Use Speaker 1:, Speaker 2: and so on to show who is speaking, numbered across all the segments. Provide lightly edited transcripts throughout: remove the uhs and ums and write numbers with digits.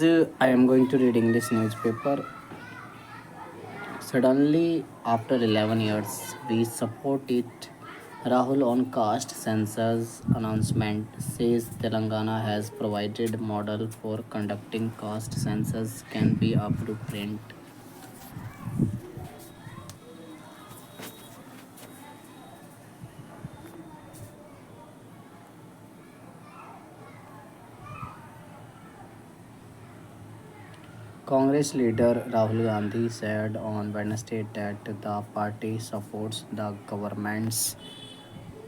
Speaker 1: I am going to read English newspaper. Suddenly, after 11 years, we support it. Rahul on caste census announcement says Telangana has provided model for conducting caste census can be a blueprint. Congress leader Rahul Gandhi said on Wednesday that the party supports the government's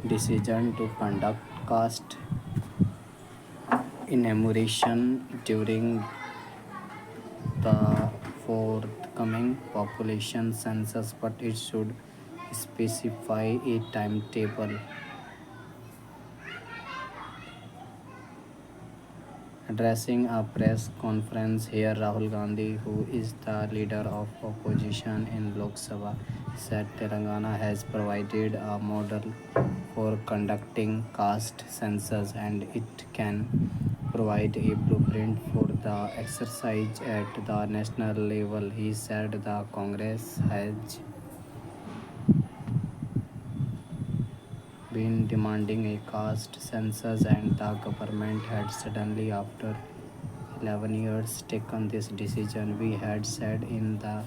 Speaker 1: decision to conduct caste enumeration during the forthcoming population census, but it should specify a timetable. Addressing a press conference here, Rahul Gandhi, who is the leader of opposition in Lok Sabha, said Telangana has provided a model for conducting caste census and it can provide a blueprint for the exercise at the national level. He said the Congress has been demanding a caste census and the government had suddenly after 11 years taken this decision. We had said in the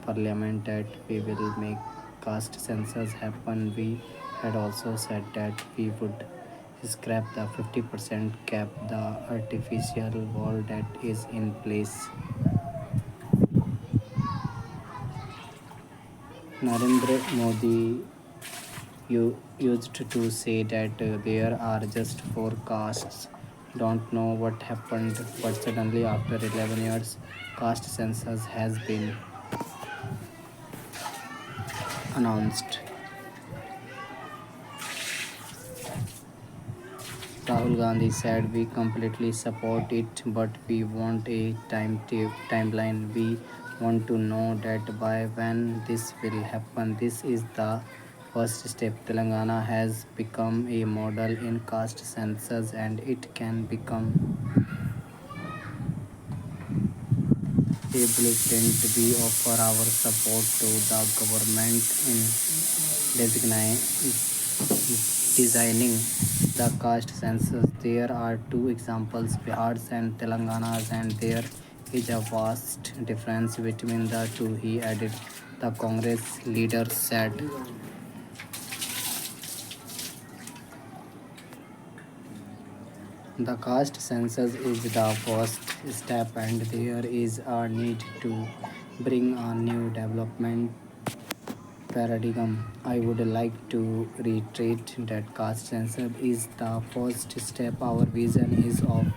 Speaker 1: parliament that we will make caste census happen. We had also said that we would scrap the 50% cap, the artificial wall that is in place. Narendra Modi used to say that there are just four castes. Don't know what happened, but suddenly after 11 years, caste census has been announced. Rahul Gandhi said we completely support it, but we want a timeline. We want to know that by when this will happen. This is the first step. Telangana has become a model in caste census and it can become a blueprint. We offer our support to the government in designing the caste census. There are two examples, Bihar's and Telangana's, and there is a vast difference between the two, he added. The Congress leader said. The caste census is the first step, and there is a need to bring a new development paradigm. I would like to reiterate that caste census is the first step. Our vision is of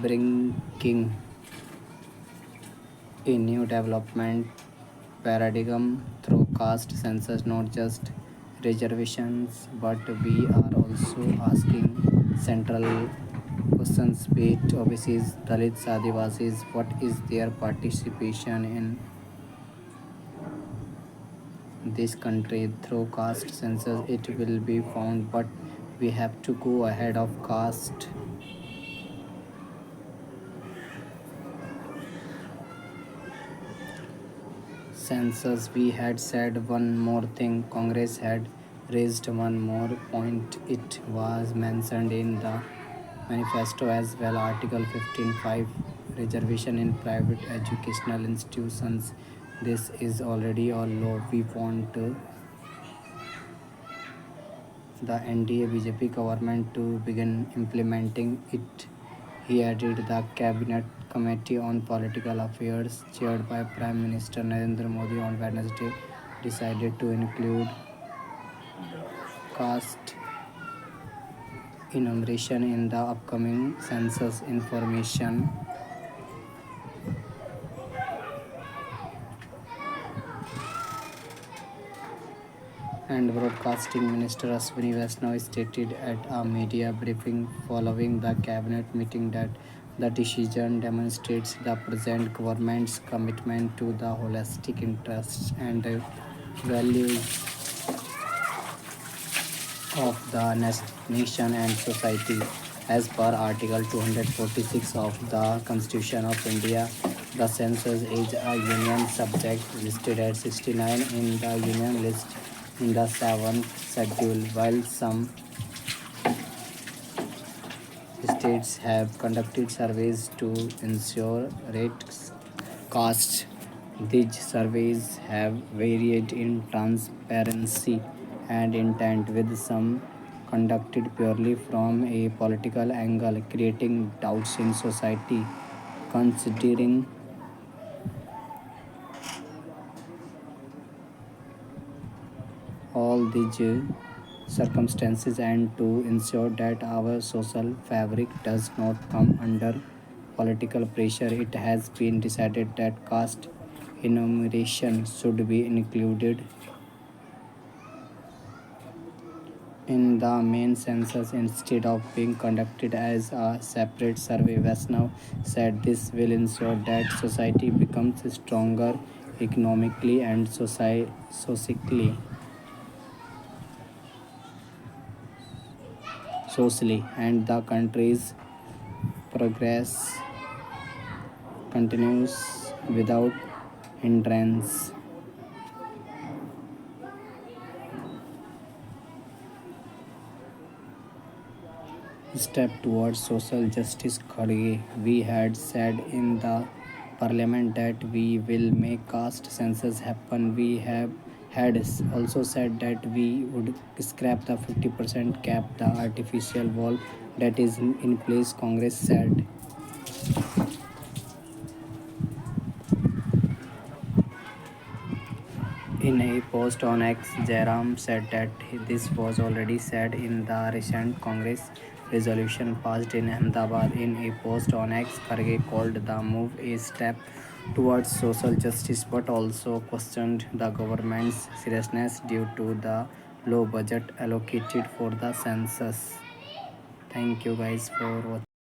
Speaker 1: bringing a new development paradigm through caste census, not just reservations, but we are also asking central questions. Be it OBCs, Dalits, Adivasis, what is their participation in this country through caste census? It will be found, but we have to go ahead of caste census. We had said one more thing. Congress had raised one more point. It was mentioned in the manifesto as well. Article 15.5, reservation in private educational institutions. This is already a law. We want the NDA BJP government to begin implementing it. He added the Cabinet Committee on Political Affairs, chaired by Prime Minister Narendra Modi on Wednesday, decided to include caste enumeration in the upcoming census information. And Broadcasting Minister Ashwini Vaishnaw stated at a media briefing following the cabinet meeting that the decision demonstrates the present government's commitment to the holistic interests and values of the nation and society. As per Article 246 of the Constitution of India, the census is a union subject listed at 69 in the union list in the 7th schedule, while some states have conducted surveys to ensure rates costs. These surveys have varied in transparency and intent, with some conducted purely from a political angle, creating doubts in society. Considering all these circumstances and to ensure that our social fabric does not come under political pressure, it has been decided that caste enumeration should be included in the main census instead of being conducted as a separate survey. Vaishnav said this will ensure that society becomes stronger economically and socially, and the country's progress continues without hindrance. Step towards social justice. Kharge, we had said in the parliament that we will make caste census happen. We have had also said that we would scrap the 50% cap, the artificial wall that is in place, Congress said. In a post on X, Jairam said that this was already said in the recent Congress resolution passed in Ahmedabad. In a post on X, Kharge called the move a step towards social justice but also questioned the government's seriousness due to the low budget allocated for the census. Thank you guys for watching.